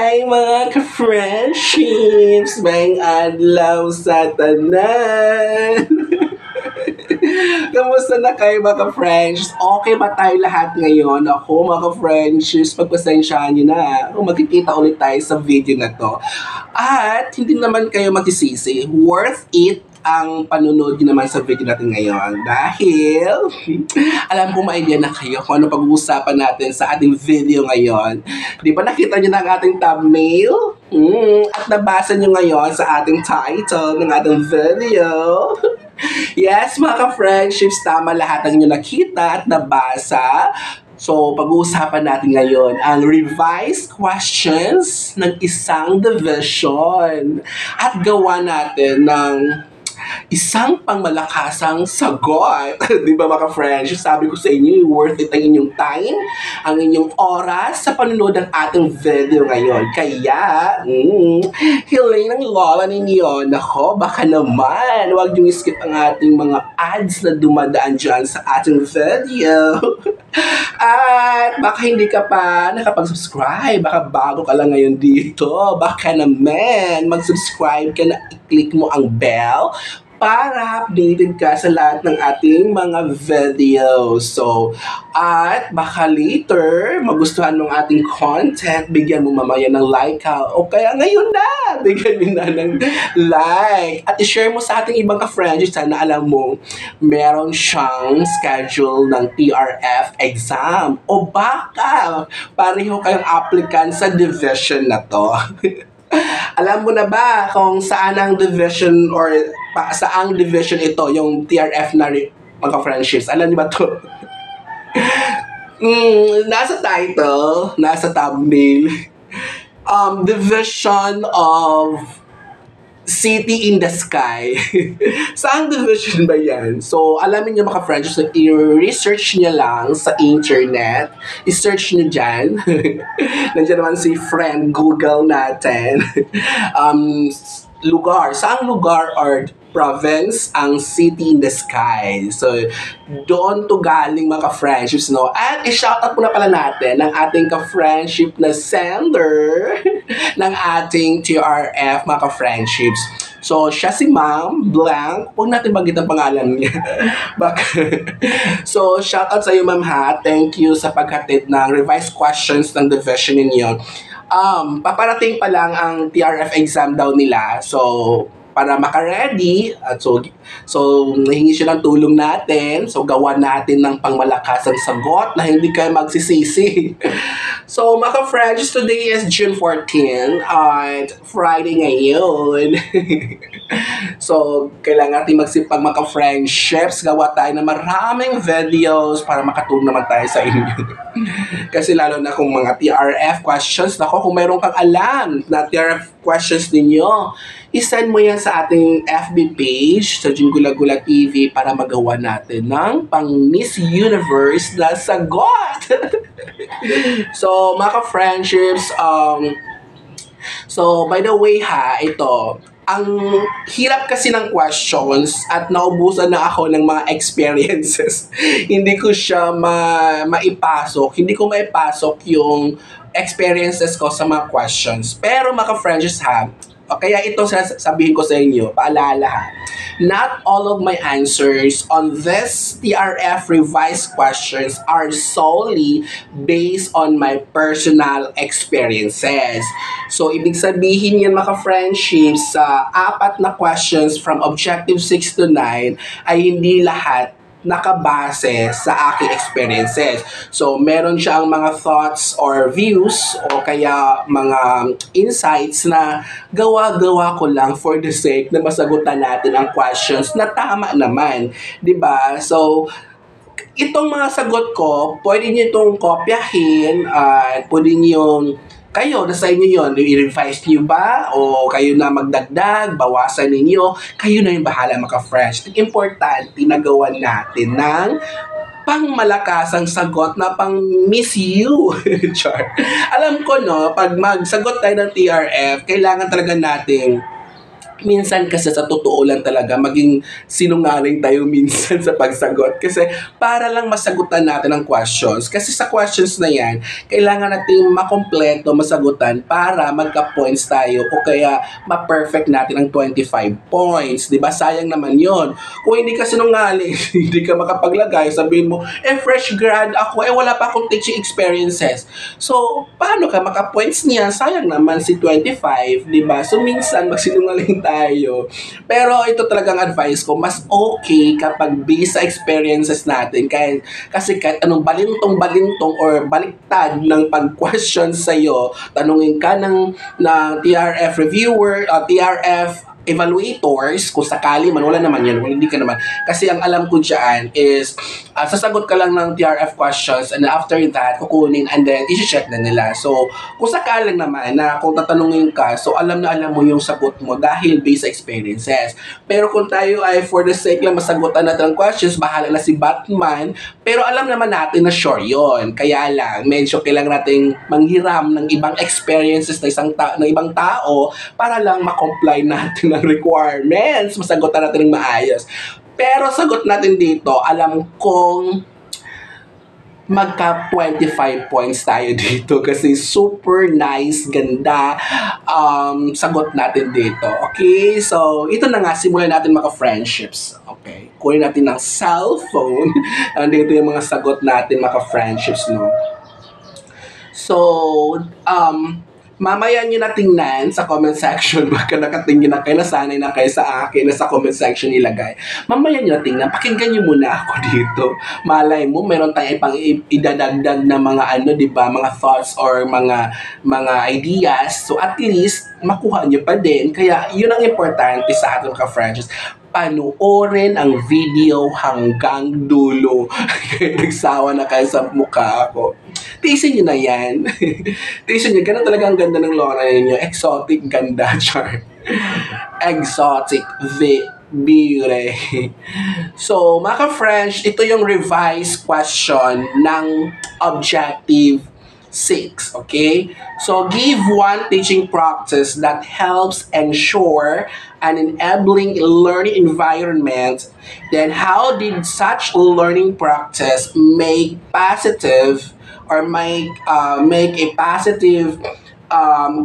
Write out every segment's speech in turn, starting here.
Hi mga ka-friendships! May adlaw sa tanan! Kamusta na kayo mga ka-friendships? Okay ba tayo lahat ngayon? Ako mga ka-friendships, pagpasensyahan nyo na kung magkikita ulit tayo sa video na to. At hindi naman kayo magsisisi. Worth it ang panunod nyo naman sa video natin ngayon dahil alam ko ma-idea na kayo kung ano pag-uusapan natin sa ating video ngayon. Di ba nakita nyo na ang ating thumbnail? At nabasa nyo ngayon sa ating title ng ating video. Yes, mga ka-friendships, tama lahat ng inyo nakita at nabasa. So, pag-uusapan natin ngayon ang revised questions ng isang division at gawa natin ng isang pangmalakasang sagot. Di ba mga friends? Sabi ko sa inyo, worth it ang inyong time, ang inyong oras sa panunod ng ating video ngayon. Kaya, hiling ng lola ninyo, nako, baka naman, huwag niyong skip ang ating mga ads na dumadaan dyan sa ating video. At baka hindi ka pa nakapag-subscribe, baka bago ka lang ngayon dito, baka naman mag-subscribe ka na, i-click mo ang bell para updated ka sa lahat ng ating mga videos. So, at baka later, magustuhan mong ating content, bigyan mo mamaya ng like ka. O kaya ngayon na, bigyan mo na ng like. At i-share mo sa ating ibang ka-friends, sana alam mo, meron siyang schedule ng TRF exam. O baka, pareho kayong applicant sa division na to. Alam mo na ba kung saan ang division or saang division ito, yung TRF na mga friendships? Alam niyo ba to? Nasa title, nasa thumbnail. Division of City in the Sky. Saang division ba yan? So, alamin niyo mga friends, so, i-research niya lang sa internet. I-search niyo dyan. Nandiyan naman si friend Google natin. Lugar. Saang lugar or province ang City in the Sky? So, doon to galing mga ka-friendships, no? At i-shoutout muna pala natin ang ating ka-friendship na sender ng ating TRF, mga ka-friendships. So, siya si Ma'am Blank. Huwag natin banggit ang pangalan niya. So, shoutout sa iyo, Ma'am, ha. Thank you sa paghatid ng revised questions ng division ninyo. Paparating pa lang ang TRF exam daw nila. So, para maka-ready, at so nahingi siya ng tulong natin. So, gawa natin ng pangmalakasang sagot na hindi kayo magsisisi. So, mga friends, today is June 14 at Friday ngayon. So, kailangan natin magsipag mga friendships. Gawa tayo ng maraming videos para makatulong naman tayo sa inyo. Kasi lalo na kung mga TRF questions, nako, kung mayroon kang alam na TRF questions ninyo, isend mo yan sa ating FB page sa Jinggula-Gula TV para magawa natin ng pang Miss Universe na sagot. So, mga ka-friendships, so, by the way ha, ito, ang hirap kasi ng questions at naubusan na ako ng mga experiences. Hindi ko siya maipasok. Hindi ko maipasok yung experiences ko sa mga questions. Pero mga ka-friendships ha, kaya ito sabihin ko sa inyo, paalala ha. Not all of my answers on this TRF revised questions are solely based on my personal experiences. So, ibig sabihin yan mga friendships, sa 4 na questions from objective 6 to 9 ay hindi lahat nakabase sa aking experiences. So, meron siyang mga thoughts or views o kaya mga insights na gawa-gawa ko lang for the sake na masagutan natin ang questions na tama naman. 'Di ba? So, itong mga sagot ko, pwede niyo itong kopyahin at pwede niyo kayo, nasa inyo yun, i-revise niyo ba? O kayo na magdagdag, bawasan ninyo, kayo na yung bahala mga-fresh. Importante, nagawan natin ng pangmalakasang sagot na pang Miss You. Char. Alam ko, no, pag magsagot tayo ng TRF, kailangan talaga natin minsan kasi sa totoo lang talaga, maging sinungaling tayo minsan sa pagsagot. Kasi para lang masagutan natin ang questions. Kasi sa questions na yan, kailangan natin makompleto, masagutan para magka-points tayo o kaya ma-perfect natin ang 25 points. Diba? Sayang naman yon. Kung hindi ka sinungaling, hindi ka makapaglagay, sabihin mo, fresh grad ako, wala pa akong teaching experiences. So, paano ka maka-points niya? Sayang naman si 25, diba? So, minsan, magsinungaling tayo. Pero ito talagang advice ko, mas okay kapag based sa experiences natin. Kasi kahit anong balintong or baliktad ng pag-question sa'yo, tanungin ka ng TRF reviewer, TRF evaluators, kung sakali man, wala naman yan, hindi ka naman. Kasi ang alam ko dyan is, sasagot ka lang ng TRF questions and after that, kukunin and then isi-check na nila. So, kung sakali naman na kung tatanungin ka, so alam mo yung sagot mo dahil based sa experiences. Pero kung tayo ay for the sake lang masagutan natin ang questions, bahala na si Batman, pero alam naman natin na sure yon. Kaya lang, medyo kailangan nating manghiram ng ibang experiences ng ibang tao para lang ma-comply natin ng requirements, masagutan natin ng maayos. Pero sagot natin dito, alam kong magka 25 points tayo dito kasi super nice, ganda sagot natin dito. Okay? So, ito na nga, simulan natin maka-friendships. Okay? Kunin natin ng cellphone. Andito yung mga sagot natin maka-friendships, no? So, mamaya nyo na tingnan sa comment section. Baka nakatingin na kayo, nasanay na kayo sa akin na sa comment section ilagay. Mamaya nyo na tingnan, pakinggan nyo muna ako dito. Malay mo, meron tayong pang idadagdag na mga diba, mga thoughts or mga ideas. So at least, makuha nyo pa din. Kaya yun ang importante sa ating mga friends. Panoorin ang video hanggang dulo. Nagsawa na kayo sa mukha ako. Tiisin nyo na yan. Tiisin nyo. Ganun talaga ang ganda ng Lora ninyo. Exotic ganda, char. Exotic beauty. So, mga ka-French, ito yung revised question ng Objective 6. Okay? So, give one teaching practice that helps ensure an enabling learning environment. Then, how did such learning practice make a positive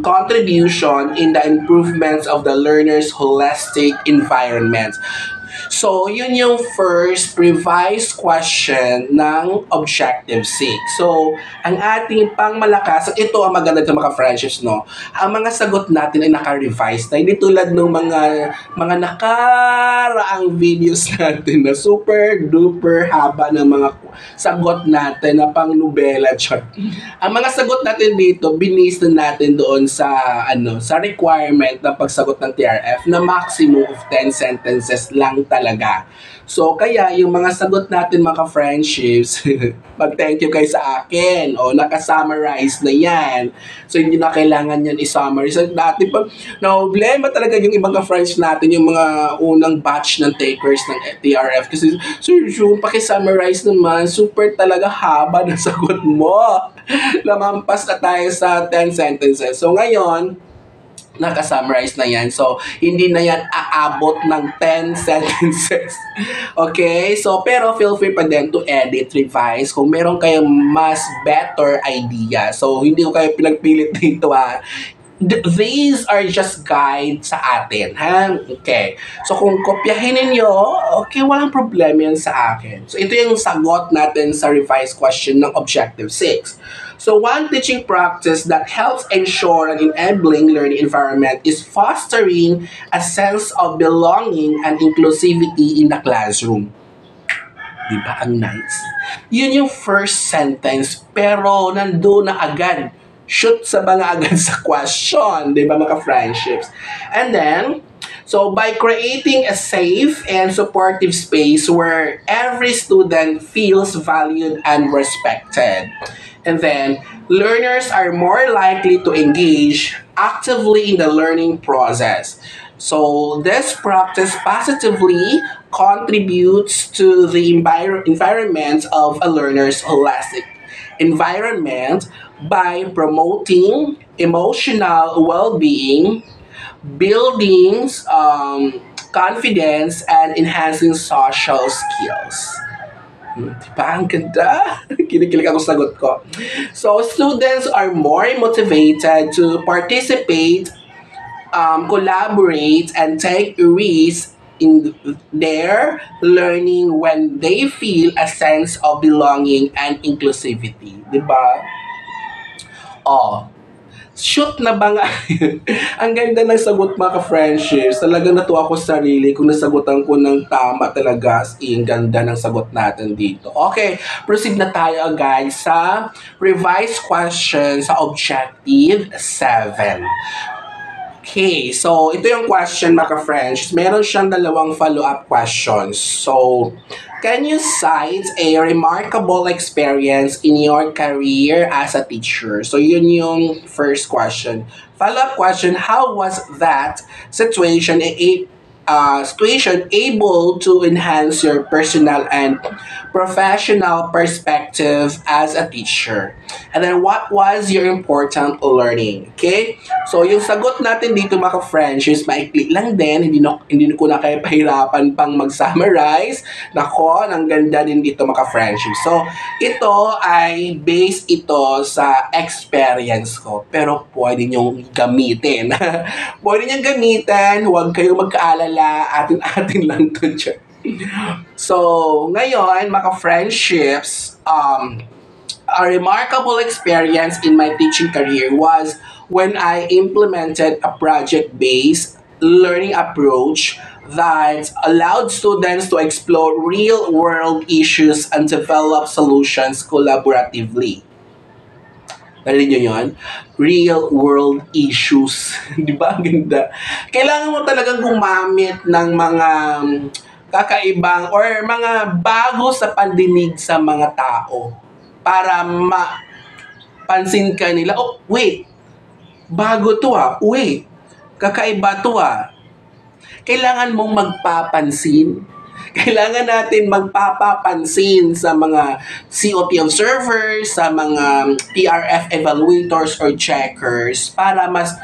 contribution in the improvements of the learner's holistic environment? So, yun yung first revised question ng Objective 6. So, ang ating pangmalakas, ito ang maganda ng mga friendships, no? Ang mga sagot natin ay naka-revise na. Hindi tulad ng mga nakaraang videos natin na super duper haba ng mga sagot natin na pang nobela. Ang mga sagot natin dito, binis na natin doon sa requirement ng pagsagot ng TRF na maximum of 10 sentences lang talaga. So, kaya yung mga sagot natin mga friendships, mag-thank you kayo sa akin. O, naka-summarize na yan. So, hindi na kailangan yan i-summarize. So, dati pa, problema talaga yung ibang ka-friends natin, yung mga unang batch ng takers ng TRF. Kasi, Sir June, paki-summarize naman. Super talaga haba na sagot mo. Lamampas na tayo sa 10 sentences. So, ngayon, naka-summarize na yan. So, hindi na yan aabot ng 10 sentences. Okay? So, pero feel free pa din to edit, revise kung meron kayong mas better idea. So, hindi ko kayo pinagpilit dito these are just guide sa atin, ha? Okay. So, kung kopyahin ninyo, okay, walang problema yan sa akin. So, ito yung sagot natin sa revised question ng Objective 6. So, one teaching practice that helps ensure an enabling learning environment is fostering a sense of belonging and inclusivity in the classroom. Diba? Ang nice. Yun yung first sentence, pero nandun na agad. Shoot sa mga agad sa question. Diba, mga friendships? And then, so by creating a safe and supportive space where every student feels valued and respected. And then, learners are more likely to engage actively in the learning process. So, this practice positively contributes to the environment of a learner's holistic environment by promoting emotional well-being, building confidence and enhancing social skills. Diba? Ang ganda. Kinikilig ako sa sagot ko. So, students are more motivated to participate, collaborate, and take risks in their learning when they feel a sense of belonging and inclusivity. Diba? Oh, shoot na ba nga? Ang ganda ng sagot mga ka-friendships. Talagang natuwa ako sa sarili kung nasagutan ko ng tama talaga. As in, ganda ng sagot natin dito. Okay, proceed na tayo agad sa revised question sa Objective 7. Okay, so ito yung question mga ka-friends. Meron siyang dalawang follow-up questions. So, can you cite a remarkable experience in your career as a teacher? So, yun yung first question. Follow-up question, how was that situation able to enhance your personal and professional perspective as a teacher? And then, what was your important learning? Okay? So, yung sagot natin dito mga ka-friends is maikli lang din. Hindi ko na kayo pahirapan pang mag-summarize. Nako, ang ganda din dito mga ka-friends. So, ito ay based ito sa experience ko. Pero pwede nyong gamitin. Pwede nyong gamitin. Huwag kayong magkaalala. Atin-atin lang to dyan. So, ngayon, mga friendships, a remarkable experience in my teaching career was when I implemented a project-based learning approach that allowed students to explore real-world issues and develop solutions collaboratively. Narinig nyo yun? Real-world issues. Di ba? Ang ganda. Kailangan mo talagang gumamit ng mga kakaibang or mga bago sa pandinig sa mga tao para mapansin ka nila, oh, wait, bago to wait, kakaiba to Kailangan mong magpapansin. Kailangan natin magpapapansin sa mga COP observers, sa mga PRF evaluators or checkers para mas,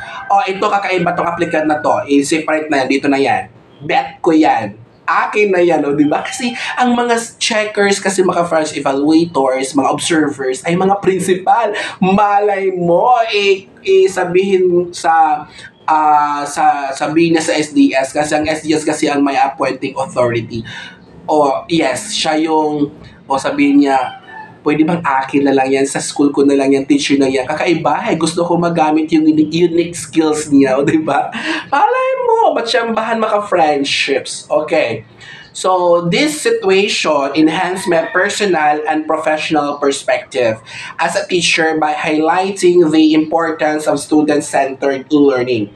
ito kakaiba tong applicant na to. I-separate na yan, dito na yan. Bet ko yan. Akin na yan, di ba? Kasi ang mga checkers, kasi mga first evaluators, mga observers, ay mga principal. Malay mo, sabihin sabihin niya sa SDS kasi ang SDS kasi ang may appointing authority. Yes, siya yung sabihin niya, pwede bang akin na lang yan, sa school ko na lang yan, teacher na yan. Kakaiba, gusto ko magamit yung unique skills niya, di ba? Palay mo, ba't siyang bahan maka-friendships? Okay. So, this situation enhanced my personal and professional perspective as a teacher by highlighting the importance of student-centered learning.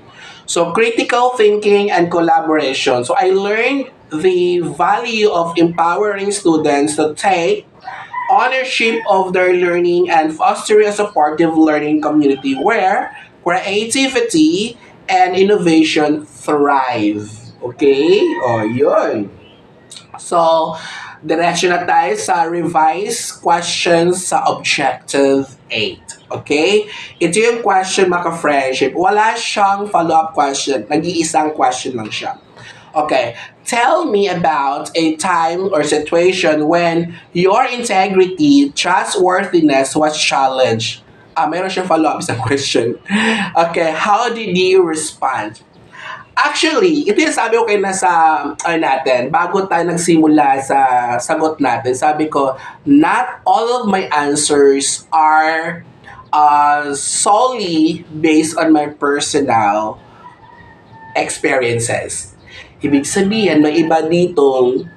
So, critical thinking and collaboration. So, I learned the value of empowering students to take ownership of their learning and fostering a supportive learning community where creativity and innovation thrive. Okay? Yun. So, diretso na tayo sa revised questions sa Objective 8. Okay? Ito yung question, mga friendship. Wala siyang follow-up question. Nag-iisang question lang siya. Okay. Tell me about a time or situation when your integrity, trustworthiness was challenged. Meron siyang follow-up isang question. Okay. How did you respond? Actually, ito yung sabi ko kayo na sa natin, bago tayo nagsimula sa sagot natin, sabi ko, not all of my answers are solely based on my personal experiences. Ibig sabihin, may iba ditong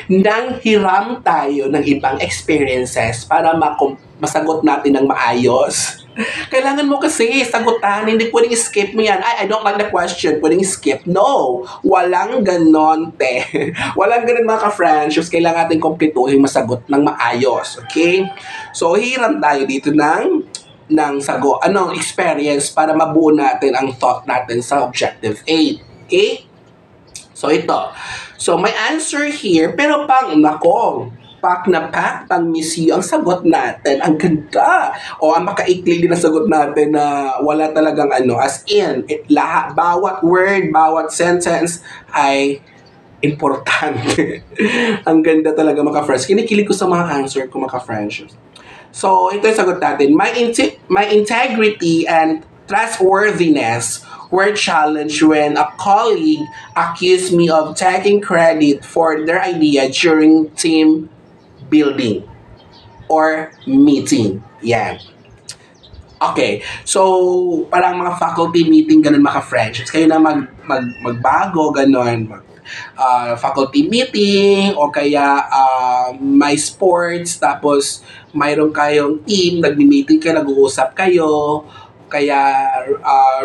nang hiram tayo ng ibang experiences para masagot natin ng maayos. Kailangan mo kasi sagutan, hindi pwedeng skip mo yan. I don't like the question, pwedeng skip. No, walang ganon, te. Walang ganon mga ka-friendships. Kailangan natin kompletuhin masagot ng maayos. Okay? So, hiram tayo dito ng experience para mabuo natin ang thought natin sa Objective 8. Okay? So, ito. So, may answer here, pero nako, Pak na pak, pang miss you ang sagot natin. Ang ganda. O ang makaikli din ang sagot natin na wala talagang ano. As in, lahat, bawat word, bawat sentence ay importante. Ang ganda talaga mga friends. Kinikilig ko sa mga answer ko mga friends. So, ito yung sagot natin. My integrity and trustworthiness were challenged when a colleague accused me of taking credit for their idea during team building or meeting. Yan. Okay. So, parang mga faculty meeting, ganun mga friends. Kayo na magbago, ganun. Faculty meeting o kaya may sports tapos mayroon kayong team, nagmi-meeting kayo, nag-uusap kayo kaya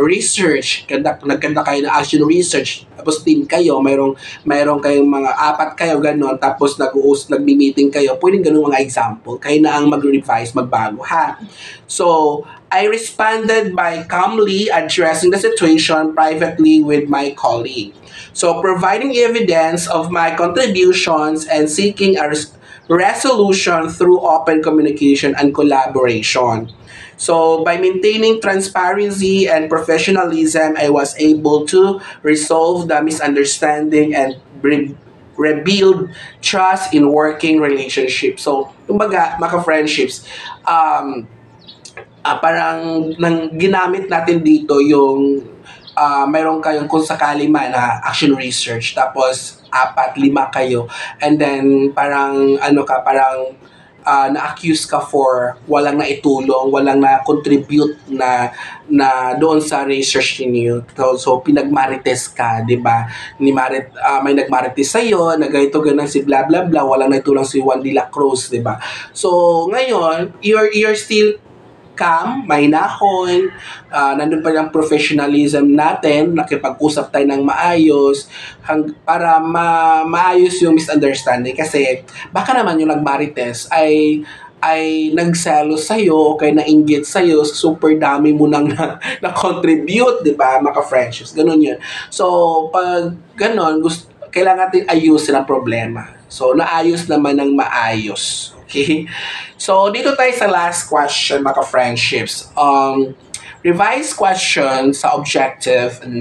research, nagkanda kayo ng action research, tapos team kayo, mayroong kayong mga apat kayo gano'n, tapos nagmi-meeting kayo, pwedeng ganun mga example, kayo na ang mag-revise, magbago ha. So, I responded by calmly addressing the situation privately with my colleague. So, providing evidence of my contributions and seeking a resolution through open communication and collaboration. So, by maintaining transparency and professionalism, I was able to resolve the misunderstanding and rebuild trust in working relationships. So, kumbaga, maka-friendships, parang ginamit natin dito yung mayroon kayong kung sakali man na action research tapos 4, 5 kayo and then parang na-accuse ka for walang naitulong, walang na-contribute na doon sa research niyo. So pinagmarites ka, 'di ba? May nagmarites sa iyo, na ganito ganun si blah blah blah, walang naitulong si Juan de la Cruz, 'di ba? So ngayon, you're still calm, mahinahon, nandun pa yung professionalism natin, nakipag-usap tayo ng maayos, para maayos yung misunderstanding. Kasi baka naman yung nagmarites ay nagselos sa'yo, kaya nainggit sa'yo, super dami mo nang na-contribute, di ba, mga friendships, ganun yun. So, pag ganun, kailangan natin ayusin ang problema. So, naayos naman ng maayos. Okay? So, dito tayo sa last question, mga friendships. Revised question sa objective 9.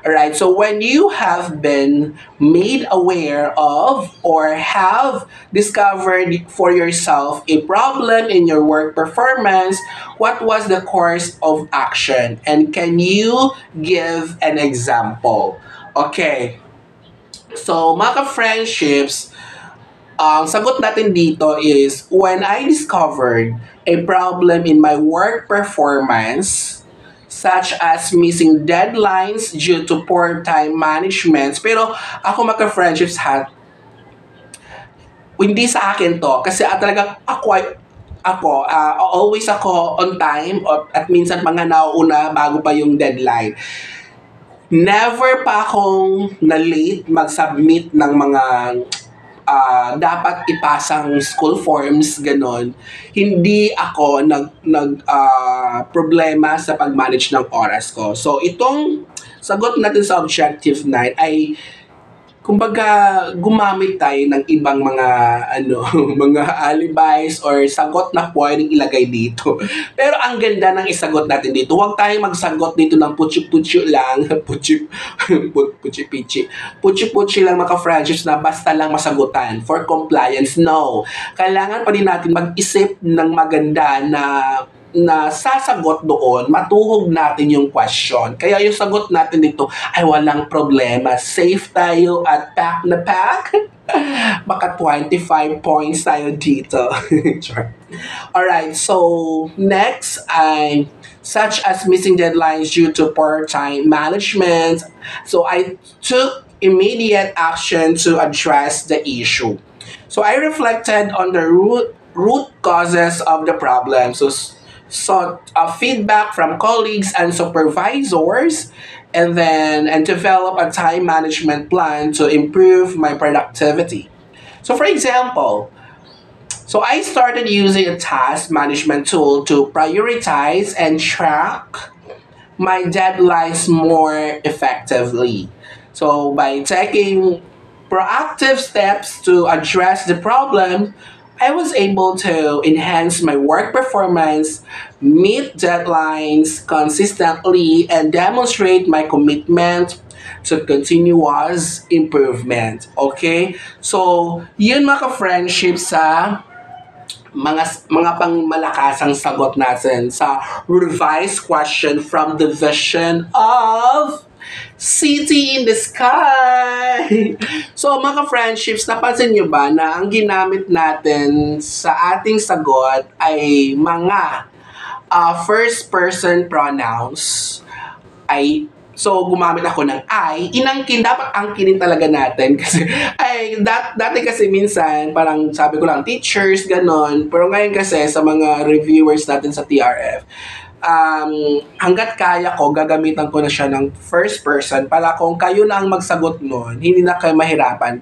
Alright, so when you have been made aware of or have discovered for yourself a problem in your work performance, what was the course of action? And can you give an example? Okay. So, mga friendships, ang sagot natin dito is, when I discovered a problem in my work performance, such as missing deadlines due to poor time management. Pero ako mga friendships hindi sa akin to. Kasi talagang always ako on time at minsan mga nauuna bago pa yung deadline. Never pa akong na-late mag-submit ng mga dapat ipasang school forms, ganon. Hindi ako problema sa pag-manage ng oras ko. So, itong sagot natin sa Objective 9 ay kumbaga gumamit tayo ng ibang mga mga alibis or sagot na pwedeng ilagay dito. Pero ang ganda ng isagot natin dito, huwag tayong magsagot dito ng putsi-putsi lang, putsi-putsi lang mga friendships na basta lang masagutan for compliance. No. Kailangan pa din natin mag-isip ng maganda na sasagot doon, matuhog natin yung question. Kaya yung sagot natin dito ay walang problema. Safe tayo at pack na pack. Baka 25 points tayo dito. Alright, so next ay such as missing deadlines due to poor time management. So I took immediate action to address the issue. So I reflected on the root causes of the problem. So sought feedback from colleagues and supervisors, and develop a time management plan to improve my productivity. So for example, I started using a task management tool to prioritize and track my deadlines more effectively. So by taking proactive steps to address the problem, I was able to enhance my work performance, meet deadlines consistently, and demonstrate my commitment to continuous improvement. Okay? So, yun mga ka-friendship sa mga pangmalakasang sagot natin sa revised question from the vision of City in the Sky. So mga friendships, napansin nyo ba na ang ginamit natin sa ating sagot ay mga first person pronouns? So, gumamit ako ng I. Inangkin, dapat angkinin talaga natin. Kasi, dati kasi minsan, parang sabi ko lang, teachers, ganon. Pero ngayon kasi, sa mga reviewers natin sa TRF, hanggat kaya ko, gagamitan ko na siya ng first person para kung kayo na ang magsagot nun, hindi na kayo mahirapan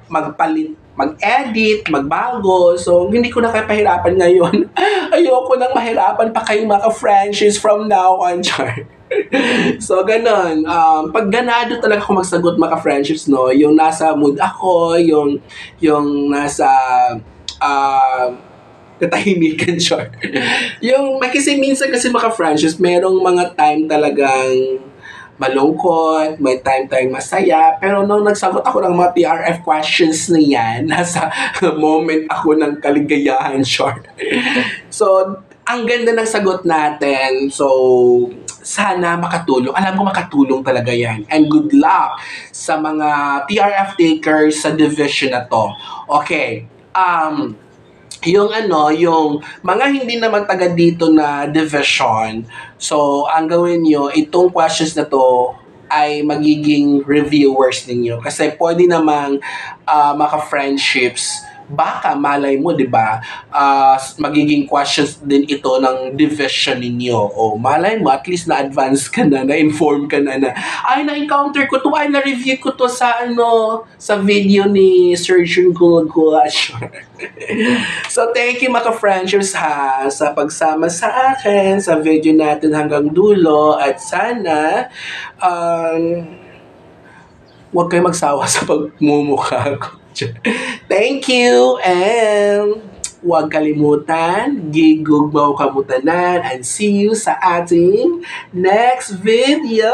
magpalit, mag-edit, magbago. So, hindi ko na kayo pahirapan ngayon. Ayoko nang mahirapan pa kayong mga friendships from now on, Char. So, ganun. Pag ganado talaga ako magsagot mga friendships, no? Yung nasa mood ako, yung nasa katahimikan, sure. Kasi minsan kasi mga friendships, merong mga time talagang malungkot, may time tayong masaya, pero nung nagsagot ako ng mga TRF questions na yan, nasa moment ako ng kaligayahan, sure. So, ang ganda ng sagot natin. So, sana makatulong. Alam ko makatulong talaga yan. And good luck sa mga TRF takers sa division na to. Okay. Yung mga hindi naman taga dito na division, so, ang gawin nyo, itong questions na to ay magiging reviewers ninyo. Kasi pwede namang maka-friendships, baka malay mo, di ba, magiging questions din ito ng division ninyo. O malay mo, at least na-advance ka na, na-inform ka na, ay, na-encounter ko to, ay, na-review ko to sa, sa video ni Surgeon Gulash. So, thank you mga friendships ha, sa pagsama sa akin, sa video natin hanggang dulo, at sana, huwag kayo magsawa sa pagmumukha ko. Thank you, and huwag kalimutan, gigugmaw kamutanan, and see you sa ating next video!